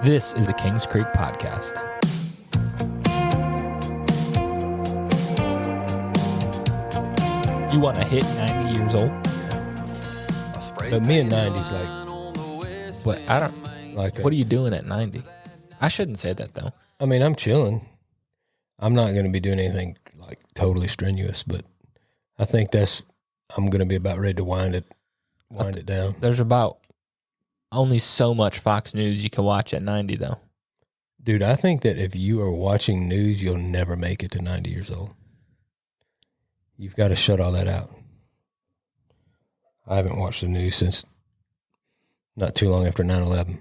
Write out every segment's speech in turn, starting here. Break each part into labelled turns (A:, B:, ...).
A: This is the Kings Creek Podcast. You want to hit 90 years old?
B: But me and 90's like,
A: But I don't.
B: like
A: What are you doing at 90? I shouldn't say that though.
B: I mean, I'm chilling. I'm not going to be doing anything like totally strenuous, but I think I'm going to be about ready to wind it down.
A: There's about only so much Fox News you can watch at 90 though.
B: Dude, I think that if you are watching news, you'll never make it to 90 years old. You've got to shut all that out. I haven't watched the news since not too long after 9/11.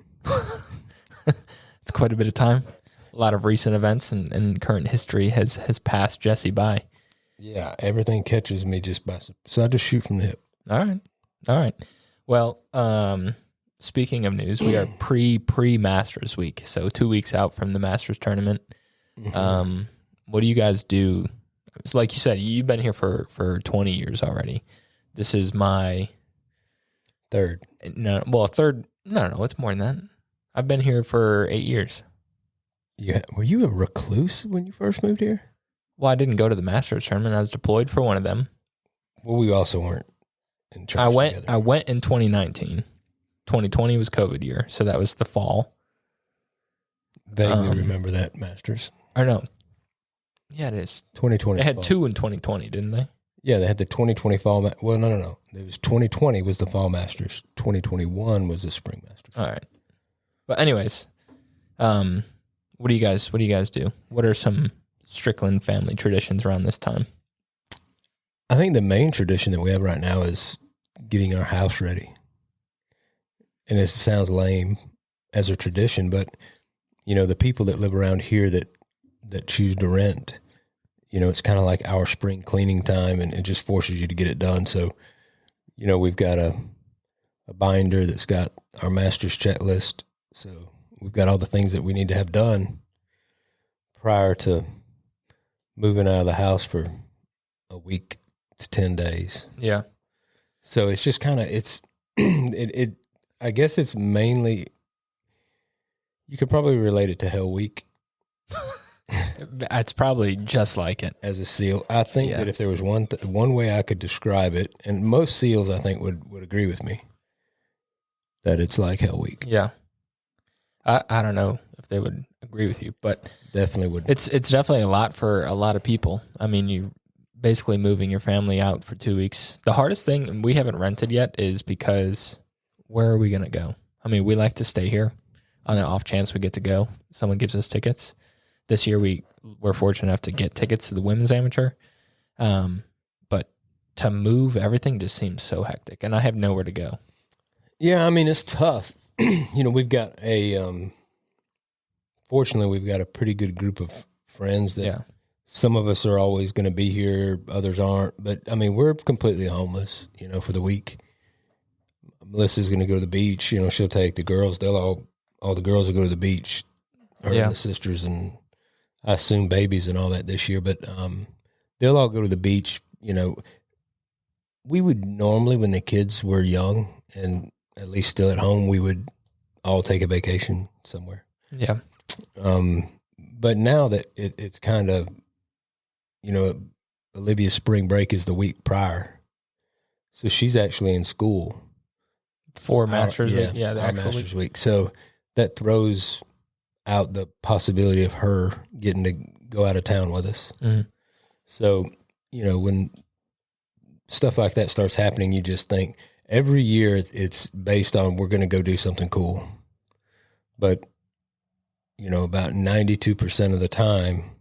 A: It's quite a bit of time. A lot of recent events and current history has passed Jesse by.
B: Yeah, everything catches me just by, so I just shoot from the hip.
A: All right. Well, speaking of news, we are pre-Masters week, so 2 weeks out from the Masters tournament.
B: Mm-hmm.
A: What do you guys do? It's like you said, you've been here for 20 years already. This is my
B: Third.
A: third. No, it's more than that. I've been here for 8 years.
B: Yeah, were you a recluse when you first moved here?
A: Well, I didn't go to the Masters tournament. I was deployed for one of them.
B: Well, we also weren't in church together.
A: I went in 2019. 2020 was COVID year, so that was the fall.
B: Vaguely remember that Masters.
A: Or no. Yeah, it is.
B: 2020.
A: They had
B: fall.
A: two in 2020, didn't they?
B: Yeah, they had the 2020 fall. Well, no. It was 2020 was the fall Masters. 2021 was the spring Masters.
A: All right. But anyways, what do you guys do? What are some Strickland family traditions around this time?
B: I think the main tradition that we have right now is getting our house ready. And it sounds lame as a tradition, but you know, the people that live around here that choose to rent, you know, it's kind of like our spring cleaning time, and it just forces you to get it done. So, you know, we've got a binder that's got our master's checklist. So we've got all the things that we need to have done prior to moving out of the house for a week to 10 days.
A: Yeah.
B: So it's just kind of, I guess it's mainly, you could probably relate it to Hell Week.
A: It's probably just like it.
B: As a SEAL. I think that if there was one way I could describe it, and most SEALs I think would agree with me, that it's like Hell Week.
A: Yeah. I don't know if they would agree with you, but
B: Definitely would.
A: it's definitely a lot for a lot of people. I mean, you basically moving your family out for 2 weeks. The hardest thing, and we haven't rented yet, is because where are we going to go? I mean, we like to stay here on the off chance we get to go. Someone gives us tickets. This year we're fortunate enough to get tickets to the women's amateur. But to move everything just seems so hectic, and I have nowhere to go.
B: Yeah, I mean, it's tough. You know, we've got fortunately, we've got a pretty good group of friends that some of us are always going to be here, others aren't. But, I mean, we're completely homeless, you know, for the week. Melissa's going to go to the beach. You know, she'll take the girls. All the girls will go to the beach, her and the sisters, and I assume babies and all that this year. But they'll all go to the beach. You know, we would normally, when the kids were young and at least still at home, we would all take a vacation somewhere.
A: Yeah.
B: But now that it's kind of, you know, Olivia's spring break is the week prior. So she's actually in school.
A: For Masters Week?
B: Yeah,
A: the
B: our
A: actual
B: Masters
A: week.
B: week. So that throws out the possibility of her getting to go out of town with us.
A: Mm-hmm.
B: So, you know, when stuff like that starts happening, you just think every year it's based on we're going to go do something cool. But, you know, about 92% of the time,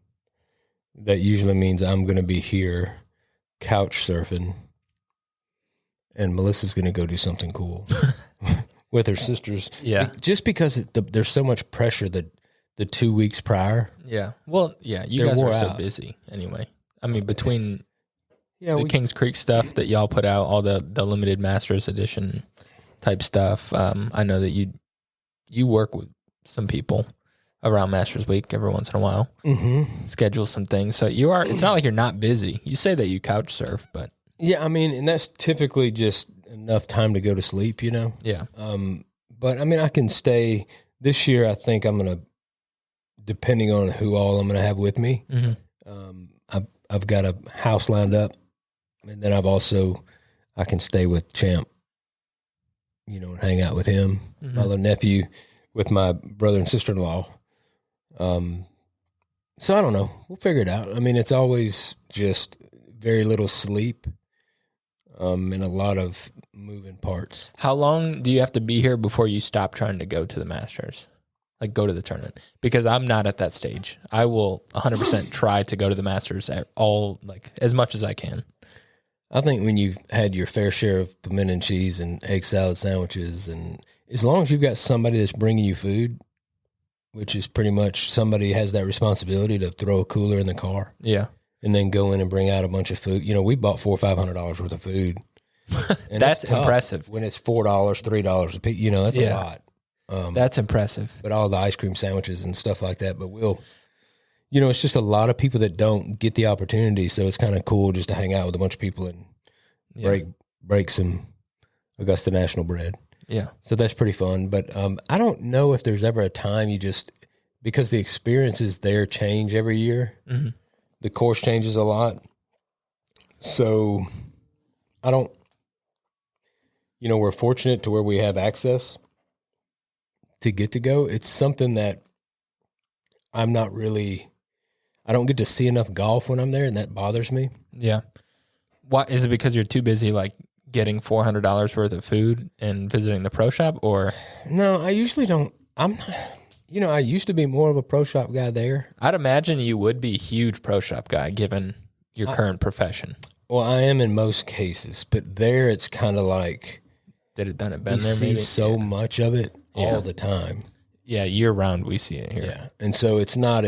B: that usually means I'm going to be here couch surfing, and Melissa's going to go do something cool with her sisters.
A: Yeah.
B: Just because there's so much pressure that the 2 weeks prior.
A: Yeah. Well, yeah, you
B: They're
A: guys are
B: wore
A: so
B: out.
A: busy anyway. I mean, between
B: Yeah,
A: Kings Creek stuff that y'all put out, all the limited Masters edition type stuff, I know that you work with some people around Masters Week every once in a while.
B: Mm-hmm.
A: Schedule some things. So it's not like you're not busy. You say that you couch surf, but
B: Yeah, I mean, and that's typically just enough time to go to sleep, you know?
A: yeah.
B: But I mean, I can stay this year, I think I'm going to, depending on who all I'm going to have with me, I've got a house lined up, and then I can stay with Champ, and hang out with him, my little nephew, with my brother and sister-in-law. So I don't know. We'll figure it out. I mean, it's always just very little sleep, and a lot of moving parts.
A: How long do you have to be here before you stop trying to go to the Masters? Like, go to the tournament? Because I'm not at that stage. I will 100% try to go to the Masters as much as I can.
B: I think when you've had your fair share of pimento and cheese and egg salad sandwiches, and as long as you've got somebody that's bringing you food, which is pretty much somebody has that responsibility to throw a cooler in the car.
A: Yeah.
B: And then go in and bring out a bunch of food. We bought $400 or $500 worth of food. And
A: that's impressive.
B: When it's $4, $3 a piece, that's a lot.
A: That's impressive.
B: But all the ice cream sandwiches and stuff like that. But it's just a lot of people that don't get the opportunity. So it's kind of cool just to hang out with a bunch of people and break some Augusta National bread.
A: Yeah.
B: So that's pretty fun. But I don't know if there's ever a time because the experiences there change every year. Mm-hmm. The course changes a lot. So I don't, we're fortunate to where we have access to get to go. It's something that I don't get to see enough golf when I'm there, and that bothers me.
A: Yeah. Why is it? Because you're too busy getting $400 worth of food and visiting the pro shop, or?
B: No, I usually don't. I used to be more of a pro shop guy there.
A: I'd imagine you would be a huge pro shop guy given your current profession.
B: Well, I am in most cases, but there it's kind of like
A: been there maybe?
B: So much of it all the time.
A: Yeah, year round we see it here.
B: Yeah, and so it's not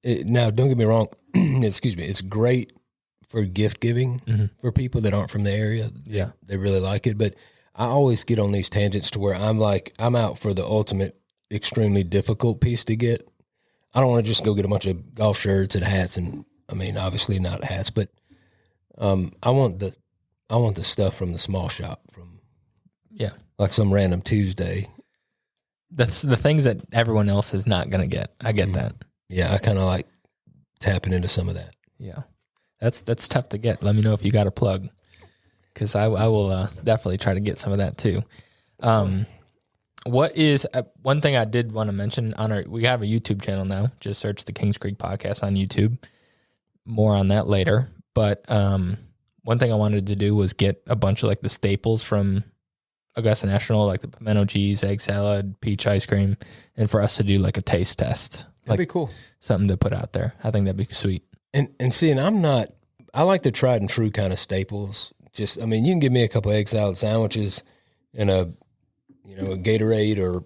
B: now don't get me wrong, excuse me, it's great for gift giving for people that aren't from the area.
A: Yeah.
B: They really like it, but I always get on these tangents to where I'm out for the ultimate extremely difficult piece to get. I don't want to just go get a bunch of golf shirts and hats, and obviously not hats, but I want the stuff from the small shop, from like some random Tuesday.
A: That's the things that everyone else is not going to get. I get that.
B: Yeah, I kind of like tapping into some of that.
A: Yeah, that's tough to get. Let me know if you got a plug, because I will definitely try to get some of that too. What is one thing I did want to mention we have a YouTube channel now. Just search the Kings Creek Podcast on YouTube. More on that later. But one thing I wanted to do was get a bunch of the staples from Augusta National, like the pimento cheese, egg salad, peach ice cream, and for us to do a taste test.
B: That'd be cool.
A: Something to put out there. I think that'd be sweet.
B: And see, and I like the tried and true kind of staples. Just, you can give me a couple of egg salad sandwiches and a Gatorade or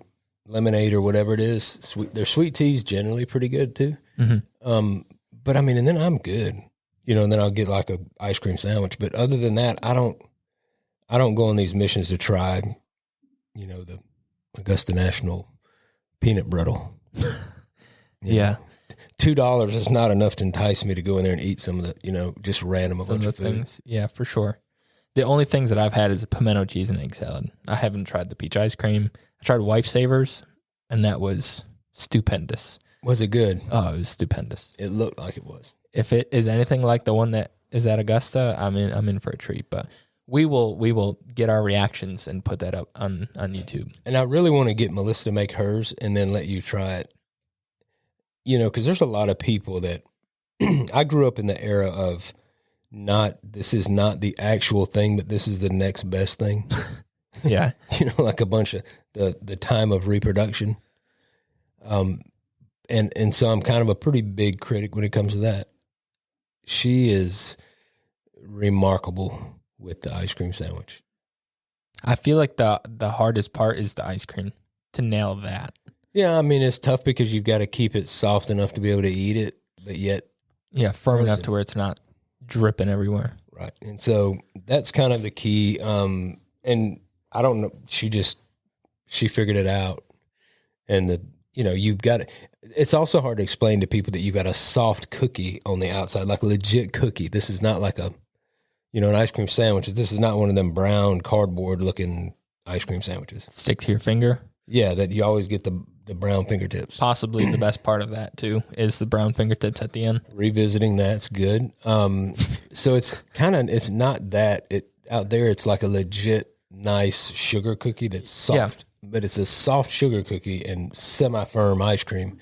B: lemonade or whatever it is. Their sweet tea's generally pretty good too. Mm-hmm. But and then I'm good, and then I'll get a ice cream sandwich. But other than that, I don't go on these missions to try, the Augusta National peanut brittle.
A: Yeah.
B: $2 is not enough to entice me to go in there and eat some of the, just random a bunch of food.
A: Things. Yeah, for sure. The only things that I've had is a pimento cheese and egg salad. I haven't tried the peach ice cream. I tried Wife Savers, and that was stupendous.
B: Was it good?
A: Oh, it was stupendous.
B: It looked like it was.
A: If it is anything like the one that is at Augusta, I'm in for a treat. But we will get our reactions and put that up on YouTube.
B: And I really want to get Melissa to make hers and then let you try it. Because there's a lot of people that I grew up in the era of this is not the actual thing, but this is the next best thing.
A: Yeah.
B: Like a bunch of the time of reproduction. And so I'm kind of a pretty big critic when it comes to that. She is remarkable with the ice cream sandwich.
A: I feel like the hardest part is the ice cream, to nail that.
B: Yeah, it's tough because you've got to keep it soft enough to be able to eat it, but yet
A: firm enough to where it's not dripping everywhere.
B: Right. And so that's kind of the key. And I don't know, she figured it out. And you've got it's also hard to explain to people that you've got a soft cookie on the outside, like a legit cookie. This is not like an ice cream sandwich. This is not one of them brown cardboard looking ice cream sandwiches.
A: Stick to your finger.
B: Yeah, that you always get the brown fingertips.
A: Possibly the best part of that too is the brown fingertips at the end.
B: Revisiting that's good. So it's not that out there. It's like a legit nice sugar cookie that's soft, but it's a soft sugar cookie and semi-firm ice cream.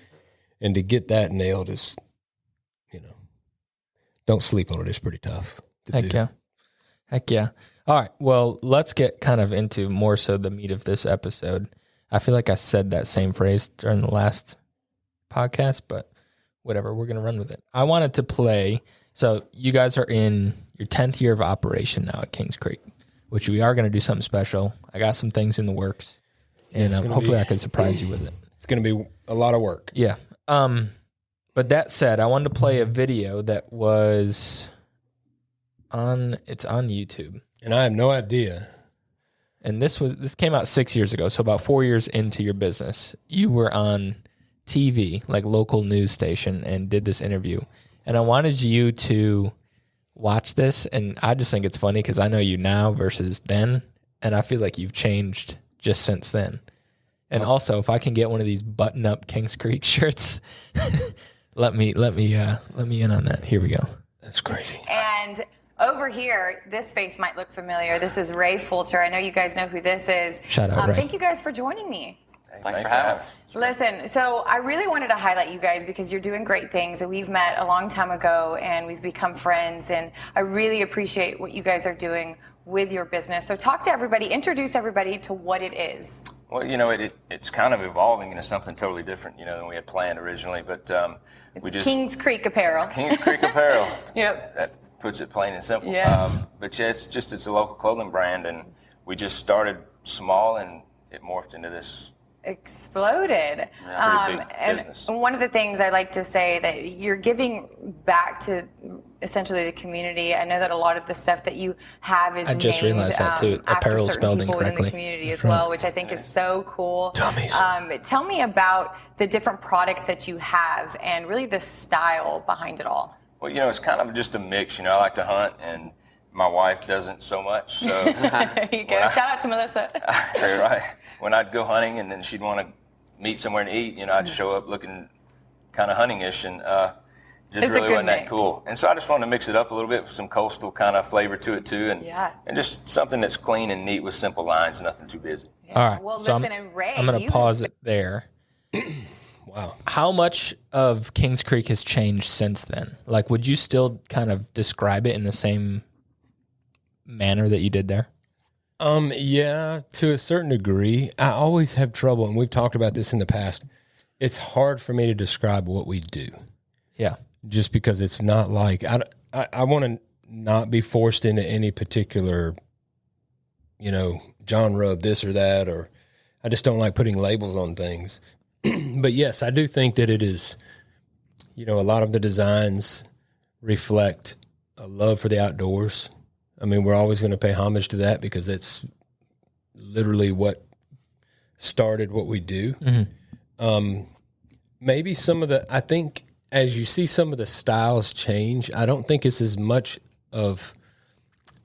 B: And to get that nailed is, don't sleep on it. It's pretty tough to do.
A: Heck yeah. All right. Well, let's get kind of into more so the meat of this episode. I feel like I said that same phrase during the last podcast, but whatever, we're going to run with it. I wanted to play. So you guys are in your 10th year of operation now at Kings Creek, which we are going to do something special. I got some things in the works, and hopefully I can surprise you with it.
B: It's going to be a lot of work.
A: Yeah. But that said, I wanted to play a video that was it's on YouTube.
B: And I have no idea.
A: And this came out 6 years ago. So about 4 years into your business, you were on TV, like local news station, and did this interview. And I wanted you to watch this. And I just think it's funny because I know you now versus then. And I feel like you've changed just since then. And also, if I can get one of these button-up Kings Creek shirts, let me in on that. Here we go.
B: That's crazy.
C: And over here, this face might look familiar. This is Ray Fulcher. I know you guys know who this is.
A: Shout out, Ray.
C: Thank you guys for joining me.
D: Thanks for having us.
C: Listen, so I really wanted to highlight you guys because you're doing great things. And we've met a long time ago and we've become friends. And I really appreciate what you guys are doing with your business. So talk to everybody, introduce everybody to what it is.
D: Well, it's kind of evolving into something totally different, than we had planned originally. But
C: it's Kings Creek Apparel.
D: It's Kings Creek Apparel.
C: Yep.
D: That puts it plain and simple.
C: Yeah.
D: But yeah, it's a local clothing brand, and we just started small, and it morphed into this.
C: Exploded.
D: Pretty big
C: and
D: business.
C: One of the things I like to say that you're giving back to essentially the community. I know that a lot of the stuff that you have is
A: I just
C: named,
A: realized that too.
C: after
A: Apparel
C: certain
A: spelled
C: people within the
A: incorrectly.
C: community
B: That's
C: as well,
B: right.
C: which I think is so cool.
B: Dummies.
C: Tell me about the different products that you have and really the style behind it all.
D: Well, it's kind of just a mix. I like to hunt, and my wife doesn't so much. So
C: There you go. Shout out to Melissa.
D: Very right. When I'd go hunting and then she'd want to meet somewhere and eat, I'd show up looking kind of hunting-ish and just
C: It's a
D: really
C: good
D: wasn't that
C: mix.
D: cool. And so I just wanted to mix it up a little bit with some coastal kind of flavor to it too, and just something that's clean and neat with simple lines, nothing too busy.
C: Yeah.
A: All right.
C: Well,
A: so
C: listen, and Ray,
A: I'm going to pause it there.
B: Wow.
A: How much of Kings Creek has changed since then? Like, would you still kind of describe it in the same manner that you did there?
B: Yeah, to a certain degree. I always have trouble, and we've talked about this in the past. It's hard for me to describe what we do,
A: Yeah.
B: just because it's not like I want to not be forced into any particular, genre of this or that, or I just don't like putting labels on things. But yes, I do think that it is, a lot of the designs reflect a love for the outdoors. I mean, we're always going to pay homage to that because it's literally what started what we do.
A: Mm-hmm.
B: Maybe I think as you see some of the styles change, I don't think it's as much of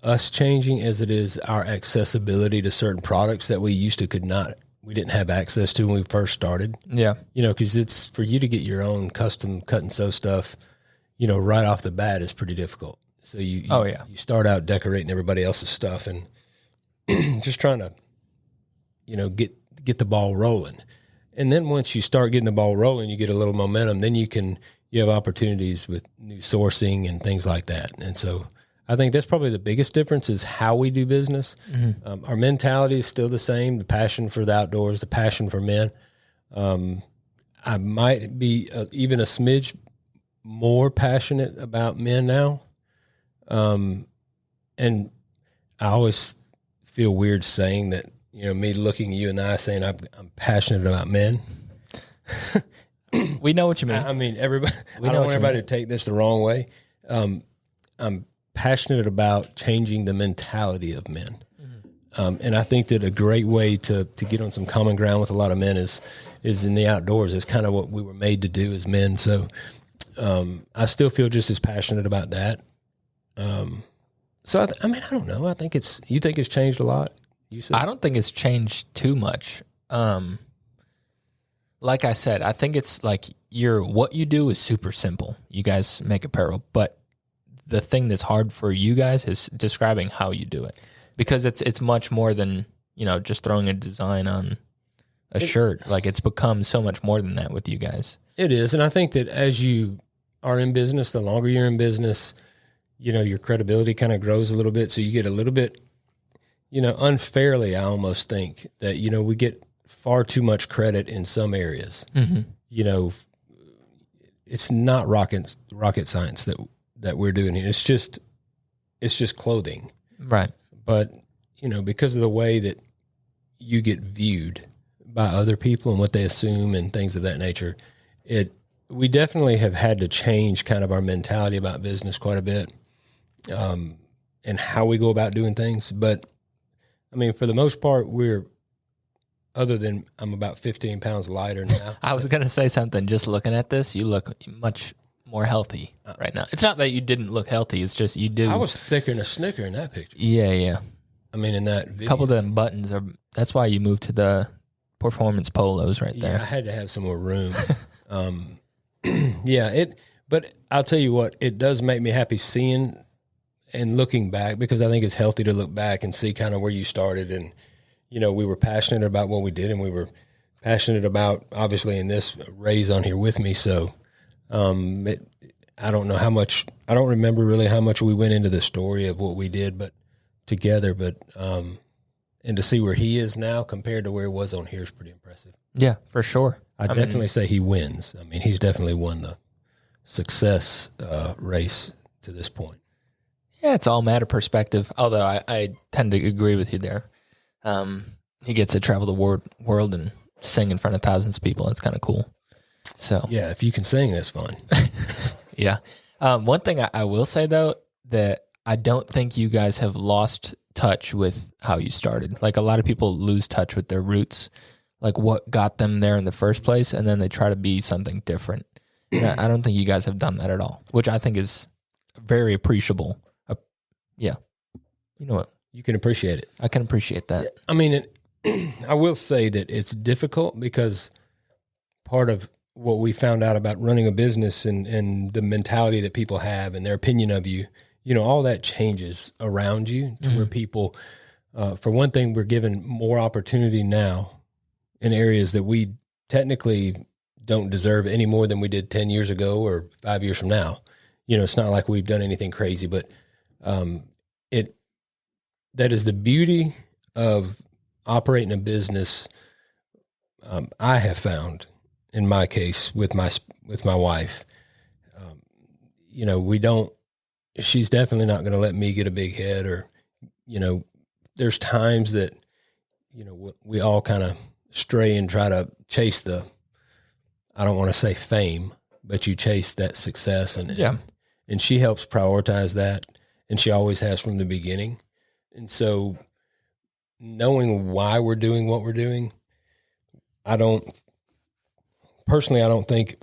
B: us changing as it is our accessibility to certain products that we didn't have access to when we first started.
A: Yeah.
B: Because it's for you to get your own custom cut and sew stuff, right off the bat is pretty difficult. So you start out decorating everybody else's stuff and just trying to, get the ball rolling. And then once you start getting the ball rolling, you get a little momentum, then you have opportunities with new sourcing and things like that. And so I think that's probably the biggest difference is how we do business. Mm-hmm. Our mentality is still the same, the passion for the outdoors, the passion for men. I might be even a smidge more passionate about men now. And I always feel weird saying that, me looking at you and I saying I'm passionate about men.
A: We know what you mean.
B: I mean, everybody, I don't want everybody to take this the wrong way. I'm passionate about changing the mentality of men. Mm-hmm. And I think that a great way to get on some common ground with a lot of men is in the outdoors. It's kind of what we were made to do as men. So, I still feel just as passionate about that. So I don't know. You think it's changed a lot? You said?
A: I don't think it's changed too much. like I said, I think it's like what you do is super simple. You guys make apparel, but the thing that's hard for you guys is describing how you do it, because it's much more than, just throwing a design on a shirt. Like, it's become so much more than that with you guys.
B: It is. And I think that as you are in business, the longer you're in business, your credibility kind of grows a little bit. So you get a little bit, unfairly, I almost think that, we get far too much credit in some areas. Mm-hmm. It's not rocket science that we're doing here. It's just clothing.
A: Right.
B: But, because of the way that you get viewed by other people and what they assume and things of that nature, we definitely have had to change kind of our mentality about business quite a bit, and how we go about doing things. But I mean, for the most part, other than I'm about 15 pounds lighter now.
A: I was going to say something. Just looking at this, you look much more healthy right now. It's not that you didn't look healthy. It's just you do.
B: I was thicker than a Snicker in that picture.
A: Yeah.
B: I mean, in that video.
A: A couple of them buttons that's why you moved to the performance polos right there.
B: Yeah, I had to have some more room. But I'll tell you what, it does make me happy seeing and looking back, because I think it's healthy to look back and see kind of where you started. And, we were passionate about what we did, and we were passionate about, obviously, in this, Ray's on here with me. So, I don't remember really how much we went into the story of what we did, but together, and to see where he is now compared to where he was on here is pretty impressive.
A: Yeah, for sure.
B: I definitely say he wins. I mean, he's definitely won the success race to this point.
A: Yeah, it's all a matter of perspective, although I tend to agree with you there. He gets to travel the world and sing in front of thousands of people. It's kind of cool. So
B: yeah, if you can sing, that's fun.
A: Yeah. One thing I will say, though, that I don't think you guys have lost touch with how you started. Like, a lot of people lose touch with their roots, like what got them there in the first place, and then they try to be something different. And I don't think you guys have done that at all, which I think is very appreciable. Yeah. You know what?
B: You can appreciate it.
A: I can appreciate that.
B: I mean, I will say that it's difficult, because part of what we found out about running a business and the mentality that people have and their opinion of you, all that changes around you to where people, for one thing, we're given more opportunity now in areas that we technically don't deserve any more than we did 10 years ago or 5 years from now. It's not like we've done anything crazy, but that is the beauty of operating a business. I have found, in my case, with my wife, she's definitely not going to let me get a big head, or, there's times that, we all kind of stray and try to chase I don't want to say fame, but you chase that success, and she helps prioritize that. And she always has from the beginning. And so, knowing why we're doing what we're doing, I don't think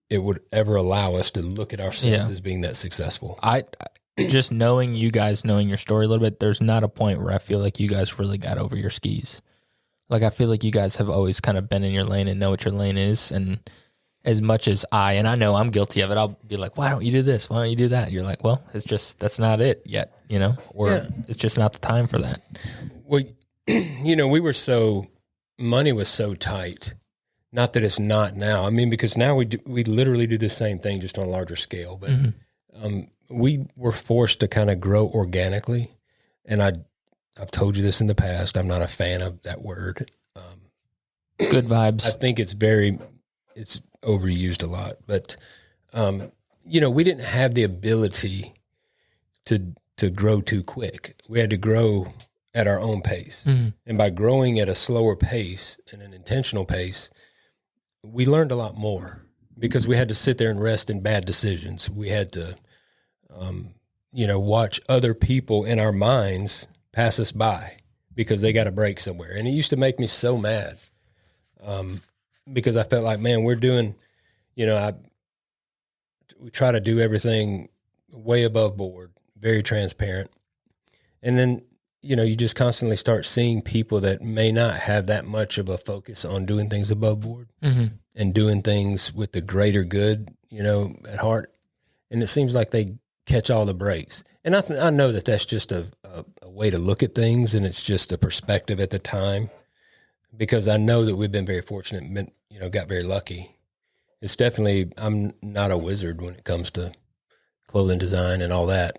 B: it would ever allow us to look at ourselves as being that successful.
A: I just knowing you guys, knowing your story a little bit, there's not a point where I feel like you guys really got over your skis. Like, I feel like you guys have always kind of been in your lane and know what your lane is. And as much as I know I'm guilty of it, I'll be like, why don't you do this? Why don't you do that? You're like, well, that's not it yet, or it's just not the time for that.
B: Well, money was so tight. Not that it's not now. I mean, because now we literally do the same thing, just on a larger scale. But we were forced to kind of grow organically. And I've told you this in the past. I'm not a fan of that word.
A: It's good vibes.
B: I think it's overused a lot. But, we didn't have the ability to grow too quick. We had to grow at our own pace. Mm-hmm. And by growing at a slower pace and an intentional pace, we learned a lot more, because we had to sit there and rest in bad decisions. We had to, watch other people in our minds pass us by because they got a break somewhere. And it used to make me so mad, because I felt like, man, we're doing, we try to do everything way above board, very transparent. And then, you just constantly start seeing people that may not have that much of a focus on doing things above board and doing things with the greater good, at heart. And it seems like they catch all the breaks. And I know that that's just a way to look at things, and it's just a perspective at the time, because I know that we've been very fortunate and got very lucky. It's definitely, I'm not a wizard when it comes to clothing design and all that.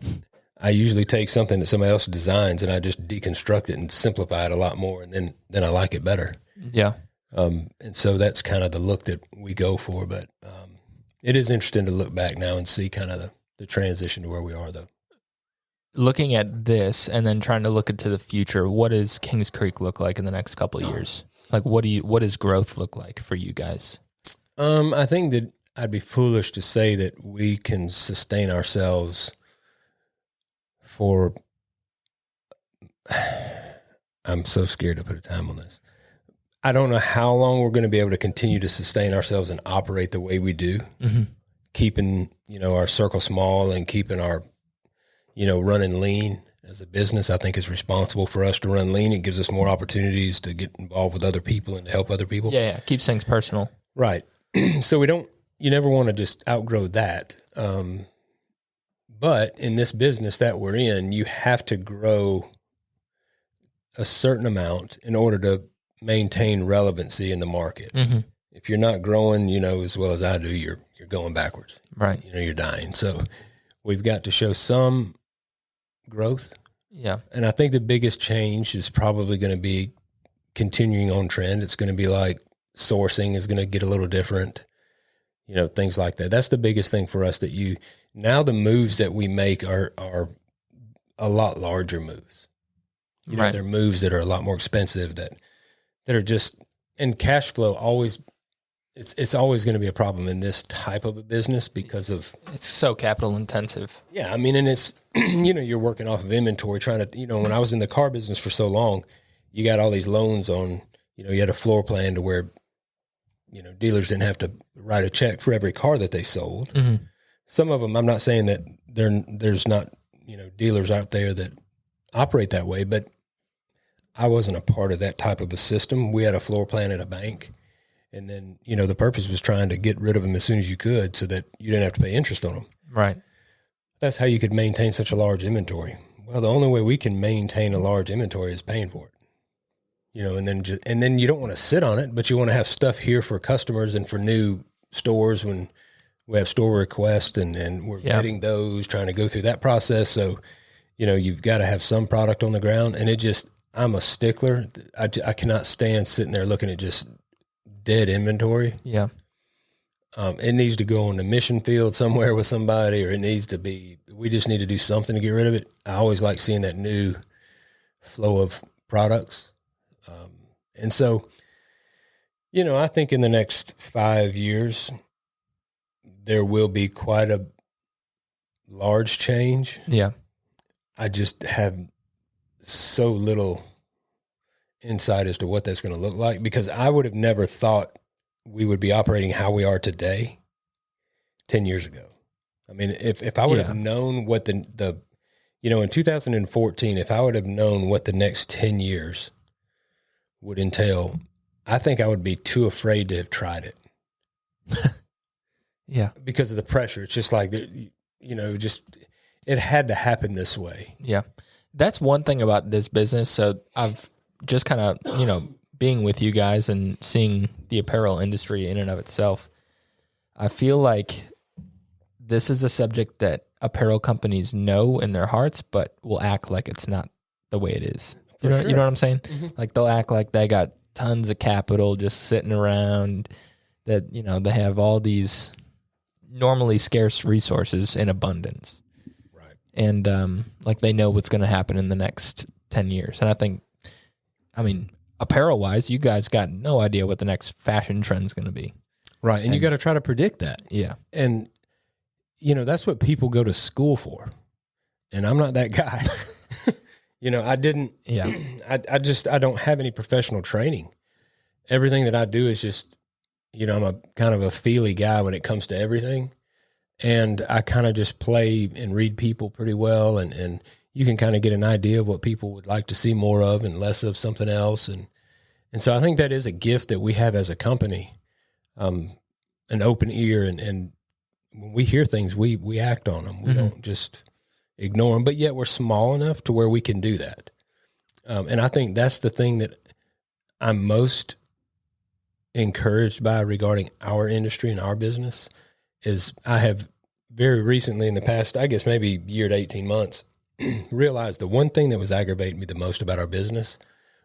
B: I usually take something that somebody else designs and I just deconstruct it and simplify it a lot more, and then I like it better.
A: Yeah.
B: And so that's kind of the look that we go for. But it is interesting to look back now and see kind of the transition to where we are, though.
A: Looking at this and then trying to look into the future, what does Kings Creek look like in the next couple of years? Like, what does growth look like for you guys?
B: I think that I'd be foolish to say that we can sustain ourselves for, I'm so scared to put a time on this. I don't know how long we're going to be able to continue to sustain ourselves and operate the way we do, keeping, our circle small and keeping our, running lean as a business. I think is responsible for us to run lean. It gives us more opportunities to get involved with other people and to help other people.
A: Yeah. Keeps things personal.
B: Right. So you never want to just outgrow that. But in this business that we're in, you have to grow a certain amount in order to maintain relevancy in the market. If you're not growing, as well as I do, you're going backwards.
A: Right.
B: You're dying. So we've got to show some growth.
A: Yeah.
B: And I think the biggest change is probably going to be continuing on trend. It's going to be like sourcing is going to get a little different, things like that. That's the biggest thing for us, that now the moves that we make are a lot larger moves.
A: Right.
B: They're moves that are a lot more expensive that are just, and cash flow always, it's always going to be a problem in this type of a business because of,
A: it's so capital intensive.
B: Yeah. I mean, and it's, you're working off of inventory trying to, when I was in the car business for so long, you got all these loans on, you had a floor plan to where, dealers didn't have to write a check for every car that they sold. Some of them, I'm not saying that there's not, dealers out there that operate that way, but I wasn't a part of that type of a system. We had a floor plan at a bank, and then, the purpose was trying to get rid of them as soon as you could so that you didn't have to pay interest on them.
A: Right.
B: That's how you could maintain such a large inventory. Well, the only way we can maintain a large inventory is paying for it. And then you don't want to sit on it, but you want to have stuff here for customers and for new stores when we have store requests and we're getting those, trying to go through that process. So, you've got to have some product on the ground, and I'm a stickler. I cannot stand sitting there looking at just dead inventory.
A: Yeah.
B: It needs to go on the mission field somewhere with somebody, or we just need to do something to get rid of it. I always like seeing that new flow of products. And so, I think in the next 5 years, there will be quite a large change.
A: Yeah.
B: I just have so little insight as to what that's going to look like, because I would have never thought we would be operating how we are today 10 years ago. I mean, if I would have known what in 2014, if I would have known what the next 10 years would entail, I think I would be too afraid to have tried it.
A: Yeah.
B: Because of the pressure. It's just like, it had to happen this way.
A: Yeah. That's one thing about this business. So I've just kind of, being with you guys and seeing the apparel industry in and of itself, I feel like this is a subject that apparel companies know in their hearts, but will act like it's not the way it is. You know what I'm saying? Mm-hmm. Like they'll act like they got tons of capital just sitting around, that, they have all these normally scarce resources in abundance.
B: Right.
A: And like they know what's going to happen in the next 10 years. And I mean, apparel wise, you guys got no idea what the next fashion trend is going to be.
B: Right. And you got to try to predict that.
A: Yeah.
B: And, that's what people go to school for. And I'm not that guy. I didn't, I don't have any professional training. Everything that I do is just, I'm a kind of a feely guy when it comes to everything. And I kind of just play and read people pretty well. And you can kind of get an idea of what people would like to see more of and less of something else. And so I think that is a gift that we have as a company, an open ear. And when we hear things, we act on them. We don't just ignore them, but yet we're small enough to where we can do that. And I think that's the thing that I'm most encouraged by regarding our industry and our business is I have very recently in the past, I guess maybe year to 18 months, realized the one thing that was aggravating me the most about our business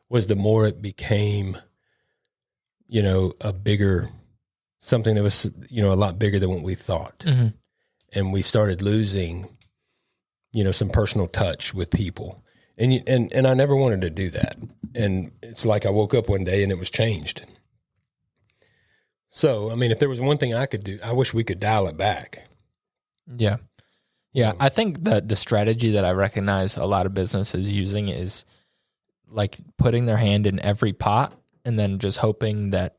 B: was the more it became, a bigger, something that was, a lot bigger than what we thought. And we started losing, some personal touch with people. And I never wanted to do that. And it's like I woke up one day and it was changed. So, I mean, if there was one thing I could do, I wish we could dial it back.
A: Yeah. Yeah. I think that the strategy that I recognize a lot of businesses using is like putting their hand in every pot and then just hoping that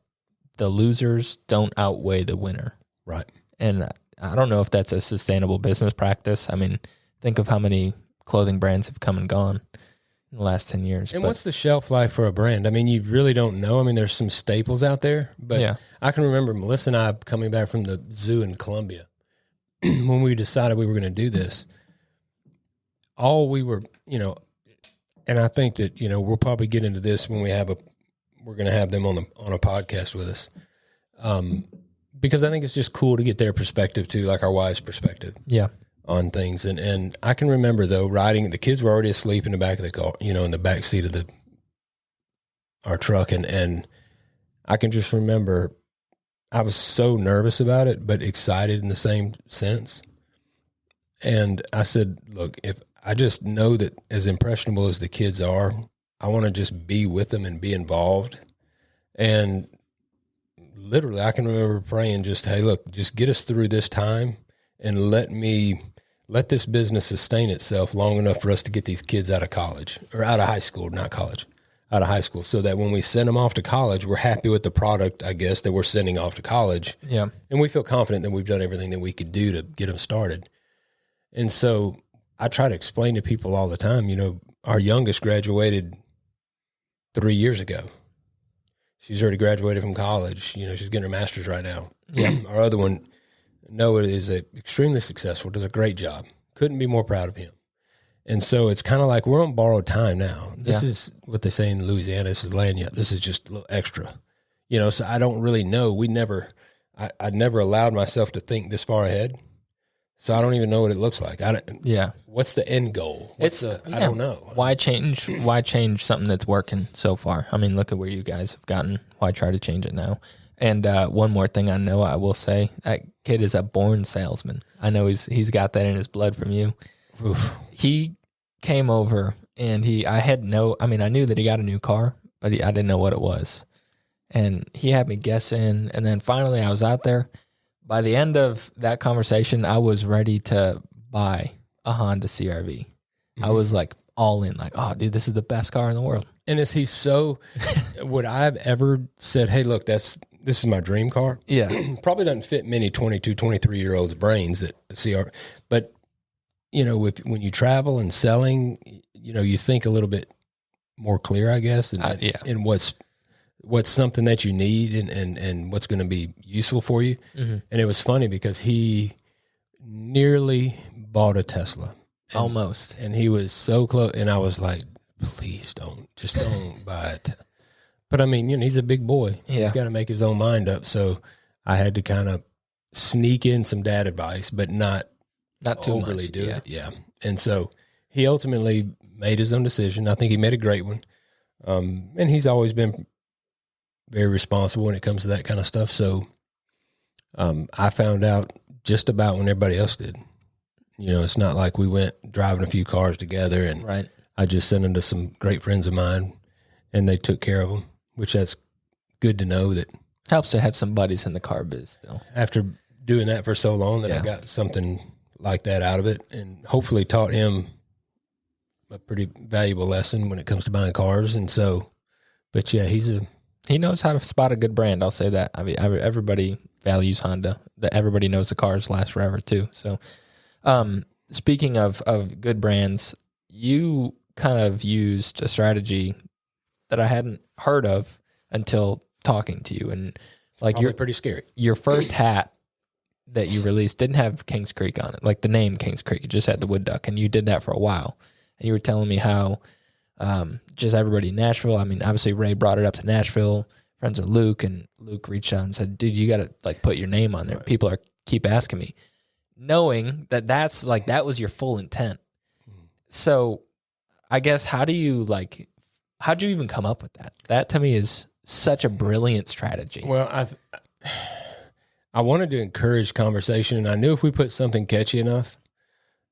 A: the losers don't outweigh the winner.
B: Right.
A: And I don't know if that's a sustainable business practice. I mean, think of how many clothing brands have come and gone in the last 10 years.
B: And what's the shelf life for a brand? I mean, you really don't know. I mean, there's some staples out there, but I can remember Melissa and I coming back from the zoo in Columbia when we decided we were going to do this. All we were, and I think that, we'll probably get into this when we're going to have them on a podcast with us. Because I think it's just cool to get their perspective too, like our wives' perspective.
A: Yeah.
B: On things. And I can remember though, the kids were already asleep in the back of the car, in the back seat of our truck. And I can just remember I was so nervous about it, but excited in the same sense. And I said, look, if I just know that as impressionable as the kids are, I want to just be with them and be involved. And literally I can remember praying just, hey, look, just get us through this time and let this business sustain itself long enough for us to get these kids out of college or out of high school, not college, out of high school, so that when we send them off to college, we're happy with the product, I guess, that we're sending off to college.
A: Yeah.
B: And we feel confident that we've done everything that we could do to get them started. And so I try to explain to people all the time, our youngest graduated 3 years ago. She's already graduated from college. She's getting her master's right now.
A: Yeah.
B: Our other one, Noah, is extremely successful, does a great job. Couldn't be more proud of him. And so it's kind of like we're on borrowed time now. This is what they say in Louisiana. This is lagniappe. This is just a little extra. So I don't really know. I never allowed myself to think this far ahead. So I don't even know what it looks like. What's the end goal? I don't know.
A: Why change something that's working so far? I mean, look at where you guys have gotten. Why try to change it now? And one more thing I know, I will say, that kid is a born salesman. I know he's got that in his blood from you.
B: Oof.
A: He came over and I knew that he got a new car, but I didn't know what it was. And he had me guessing. And then finally I was out there. By the end of that conversation, I was ready to buy a Honda CRV. I was like all in, like, oh, dude, this is the best car in the world.
B: And is he so, would I have ever said, hey, look, this is my dream car?
A: Yeah.
B: Probably doesn't fit many 22, 23-year-olds' brains that CR. But, when you travel and selling, you think a little bit more clear, I guess, and what's something that you need and what's going to be useful for you. Mm-hmm. And it was funny because he nearly bought a Tesla.
A: Almost.
B: And he was so close. And I was like, please don't buy it. But I mean, he's a big boy. Yeah. He's got to make his own mind up. So I had to kind of sneak in some dad advice, but not
A: too
B: overly
A: much.
B: do it. Yeah. And so he ultimately made his own decision. I think he made a great one. And he's always been very responsible when it comes to that kind of stuff. So I found out just about when everybody else did. It's not like we went driving a few cars together, and
A: right.
B: I just sent them to some great friends of mine, and they took care of them, which that's good to know. That
A: helps to have some buddies in the car biz still.
B: After doing that for so long, that I got something like that out of it, and hopefully taught him a pretty valuable lesson when it comes to buying cars. And so, but yeah, he knows how to spot a good brand. I'll say that. I mean, everybody values Honda. That everybody knows the cars last forever too. So, speaking of good brands,
A: you kind of used a strategy that I hadn't heard of until talking to you. And like
B: Probably pretty scary.
A: Your first hat that you released didn't have Kings Creek on it, like the name Kings Creek. It just had the wood duck, and you did that for a while. And you were telling me how just everybody in Nashville, I mean, obviously Ray brought it up to Nashville, friends with Luke, and Luke reached out and said, dude, you got to like put your name on there. Right. People keep asking me, knowing that that's like, that was your full intent. So I guess how'd you even come up with that? That to me is such a brilliant strategy.
B: Well, I wanted to encourage conversation, and I knew if we put something catchy enough,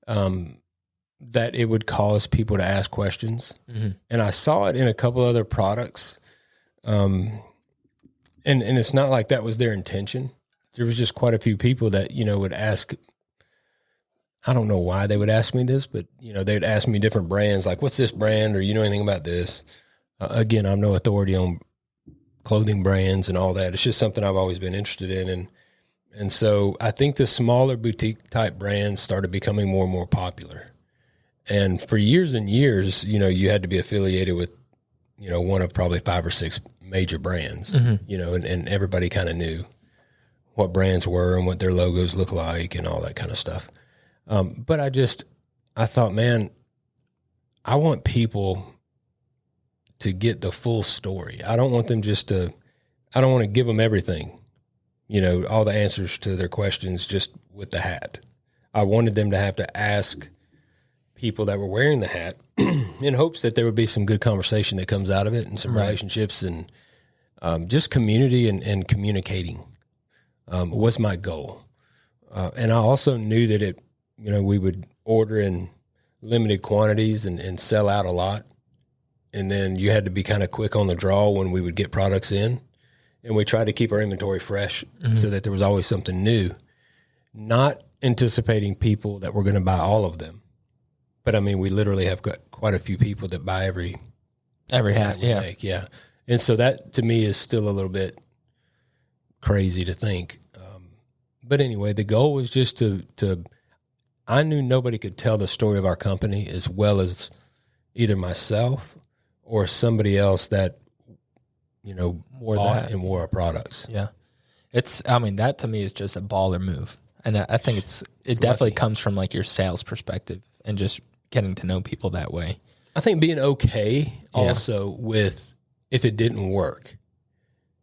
B: that it would cause people to ask questions. Mm-hmm. And I saw it in a couple other products. And it's not like that was their intention. There was just quite a few people that, would ask, I don't know why they would ask me this, but, they'd ask me different brands, like, what's this brand? Or you know anything about this? Again, I'm no authority on clothing brands and all that. It's just something I've always been interested in. And so I think the smaller boutique type brands started becoming more and more popular. And for years and years, you had to be affiliated with, one of probably 5 or 6 major brands, mm-hmm. And everybody kind of knew what brands were and what their logos look like and all that kind of stuff. But I thought, man, I want people to get the full story. I don't want them I don't want to give them everything, all the answers to their questions just with the hat. I wanted them to have to ask people that were wearing the hat in hopes that there would be some good conversation that comes out of it and some right. relationships and just community and communicating was my goal. And I also knew that we would order in limited quantities and sell out a lot. And then you had to be kind of quick on the draw when we would get products in. And we tried to keep our inventory fresh mm-hmm. so that there was always something new, not anticipating people that were going to buy all of them. But I mean, we literally have got quite a few people that buy every hat we make. Yeah. And so that to me is still a little bit crazy to think. But anyway, the goal was just to I knew nobody could tell the story of our company as well as either myself or somebody else that, bought and wore our products.
A: Yeah. That to me is just a baller move. And I think it definitely comes from like your sales perspective and just getting to know people that way.
B: I think being okay also with if it didn't work.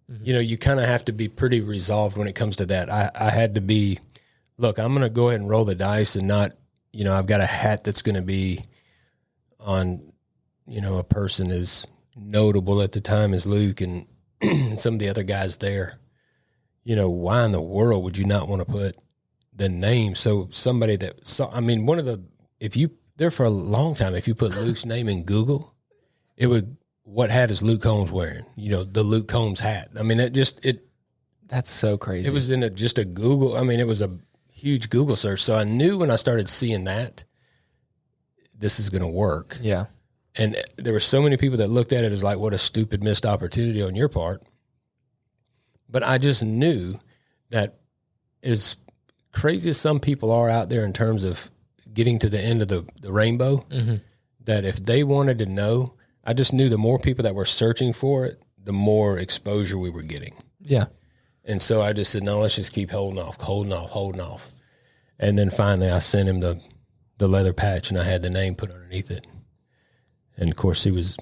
B: Mm-hmm. You kind of have to be pretty resolved when it comes to that. I had to be, look, I'm going to go ahead and roll the dice and not, I've got a hat that's going to be on, a person as notable at the time as Luke and some of the other guys there. Why in the world would you not want to put the name? So somebody that saw, there for a long time, if you put Luke's name in Google, it would, what hat is Luke Combs wearing? The Luke Combs hat. I mean,
A: that's so crazy.
B: It was in just a Google. I mean, it was a huge Google search. So I knew when I started seeing that, this is going to work.
A: Yeah.
B: And there were so many people that looked at it as like, what a stupid missed opportunity on your part. But I just knew that as crazy as some people are out there in terms of getting to the end of the rainbow, mm-hmm. that if they wanted to know, I just knew the more people that were searching for it, the more exposure we were getting.
A: Yeah.
B: And so I just said, no, let's just keep holding off. And then finally I sent him the leather patch and I had the name put underneath it. And of course he was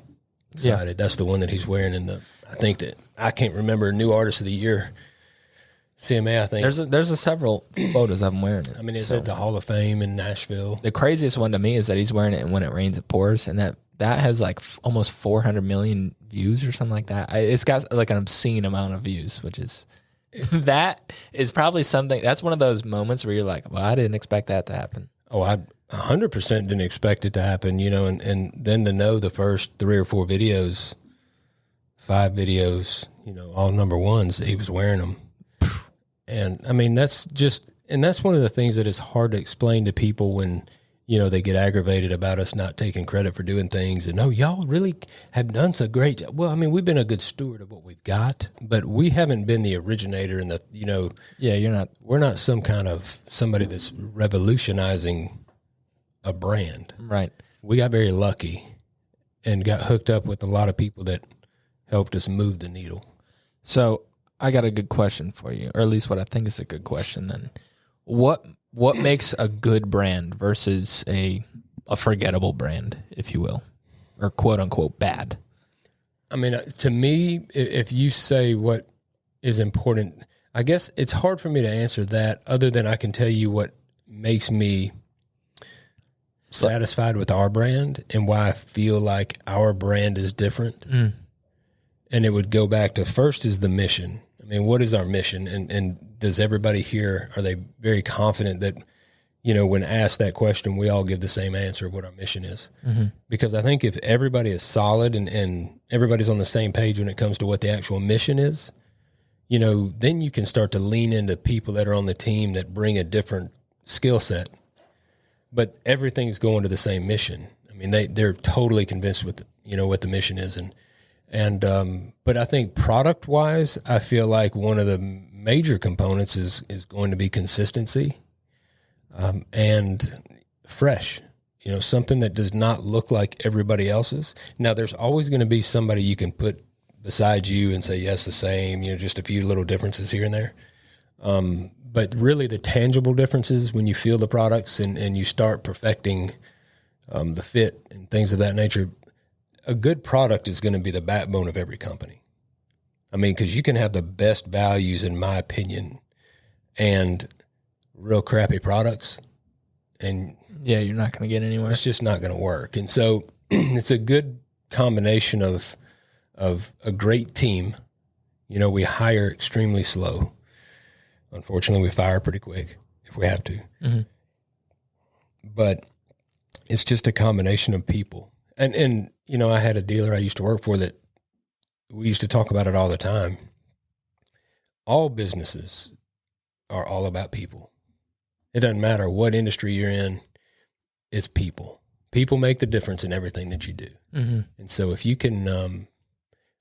B: excited. Yeah. That's the one that he's wearing I can't remember, New Artist of the Year. CMA, I think.
A: There's several photos of him wearing it.
B: I mean, it's at the Hall of Fame in Nashville.
A: The craziest one to me is that he's wearing it and when it rains, it pours. And that has like almost 400 million views or something like that. It's got like an obscene amount of views, which is, that is probably something, that's one of those moments where you're like, well, I didn't expect that to happen.
B: Oh, I 100% didn't expect it to happen, and then to know the first 3 or 4 videos, 5 videos, all number ones, he was wearing them. And I mean, that's one of the things that is hard to explain to people when, they get aggravated about us not taking credit for doing things. And, oh, y'all really have done such a great job. Well, I mean, we've been a good steward of what we've got, but we haven't been the originator and we're not some kind of somebody that's revolutionizing a brand.
A: Right.
B: we got very lucky and got hooked up with a lot of people that helped us move the needle.
A: So I got a good question for you, or at least what I think is a good question then. What makes a good brand versus a forgettable brand, if you will, or quote unquote bad?
B: I mean, to me, if you say what is important, I guess it's hard for me to answer that other than I can tell you what makes me satisfied with our brand and why I feel like our brand is different. And it would go back to first is the mission. I mean, what is our mission? And does everybody here, are they very confident that, you know, when asked that question, we all give the same answer of what our mission is? Because I think if everybody is solid and everybody's on the same page when it comes to what the actual mission is, you know, then you can start to lean into people that are on the team that bring a different skill set, but everything's going to the same mission. I mean, they're totally convinced with, you know, what the mission is. But I think product wise, I feel like one of the major components is going to be consistency. And fresh, you know, something that does not look like everybody else's. Now, there's always going to be somebody you can put beside you and say, yes, the same, you know, just a few little differences here and there. But really the tangible differences when you feel the products and you start perfecting the fit and things of that nature, a good product is going to be the backbone of every company. I mean, because you can have the best values, in my opinion, and real crappy products, and
A: Yeah, you're not going to get anywhere.
B: it's just not going to work. And so it's a good combination of a great team. You know, we hire extremely slow. Unfortunately, we fire pretty quick if we have to. But it's just a combination of people. And you know, I had a dealer I used to work for that we used to talk about it all the time. All businesses are all about people. It doesn't matter what industry you're in, it's people. People make the difference in everything that you do. And so if you can,